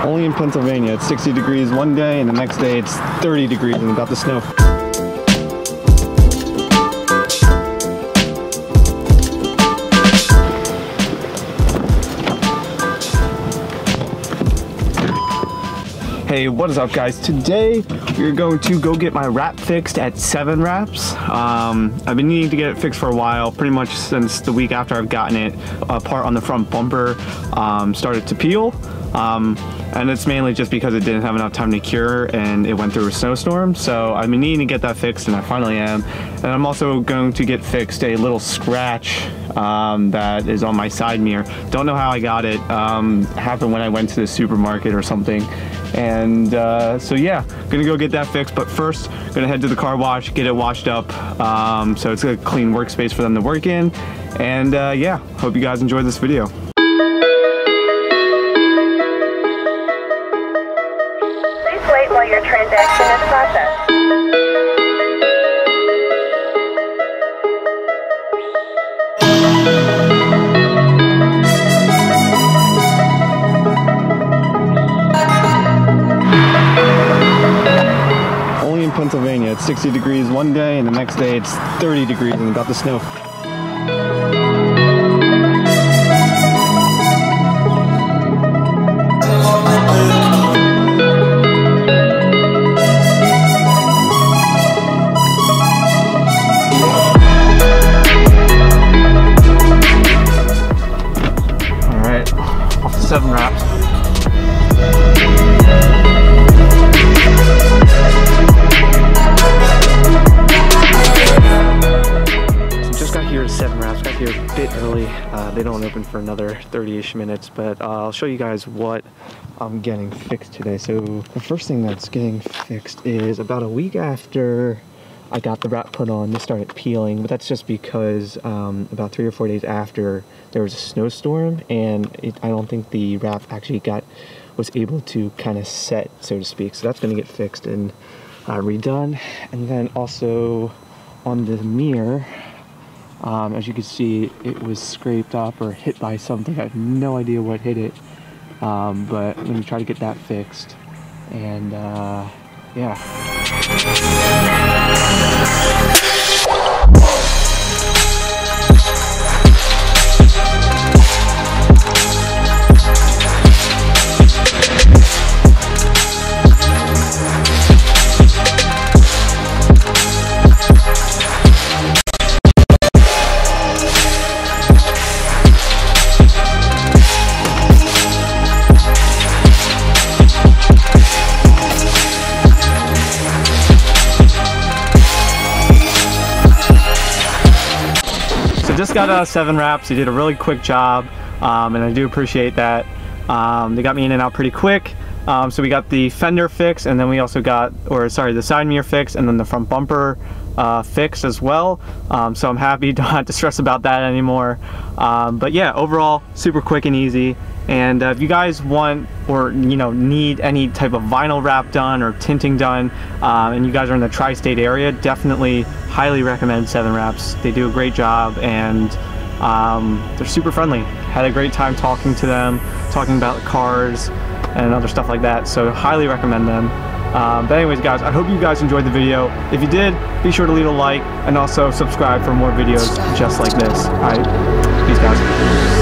Only in Pennsylvania, it's 60 degrees one day and the next day it's 30 degrees and about to snow. Hey, what is up guys? Today we're going to go get my wrap fixed at Sevenwraps. I've been needing to get it fixed for a while, pretty much since the week after I've gotten it. A part on the front bumper started to peel. And it's mainly just because it didn't have enough time to cure and it went through a snowstorm. So I've been needing to get that fixed and I finally am. And I'm also going to get fixed a little scratch that is on my side mirror. Don't know how I got it. Happened when I went to the supermarket or something. And so yeah, gonna go get that fixed. But first, gonna head to the car wash, get it washed up. So it's a clean workspace for them to work in. And yeah, hope you guys enjoyed this video. Wait while your transaction is processed. Only in Pennsylvania, it's 60 degrees one day and the next day it's 30 degrees and about to snow. Sevenwraps. Just got here at Sevenwraps. Got here a bit early. They don't open for another 30-ish minutes, but I'll show you guys what I'm getting fixed today. So the first thing that's getting fixed is about a week after I got the wrap put on, this started peeling, but that's just because about 3 or 4 days after there was a snowstorm, and I don't think the wrap actually was able to kind of set, so to speak. So that's going to get fixed and redone. And then also on the mirror, as you can see, it was scraped up or hit by something. I have no idea what hit it, but let me try to get that fixed. And yeah. Just got out of Sevenwraps. They did a really quick job, and I do appreciate that. They got me in and out pretty quick. So we got the fender fixed, and then we also got, the side mirror fixed, and then the front bumper fixed as well. So I'm happy, don't have to stress about that anymore. But yeah, overall, super quick and easy. And if you guys want or need any type of vinyl wrap done or tinting done, and you guys are in the tri-state area, definitely highly recommend Sevenwraps. They do a great job, and they're super friendly. Had a great time talking to them, talking about cars and other stuff like that. So highly recommend them. But anyways guys, I hope you guys enjoyed the video. If you did, be sure to leave a like and also subscribe for more videos just like this. Alright, peace guys.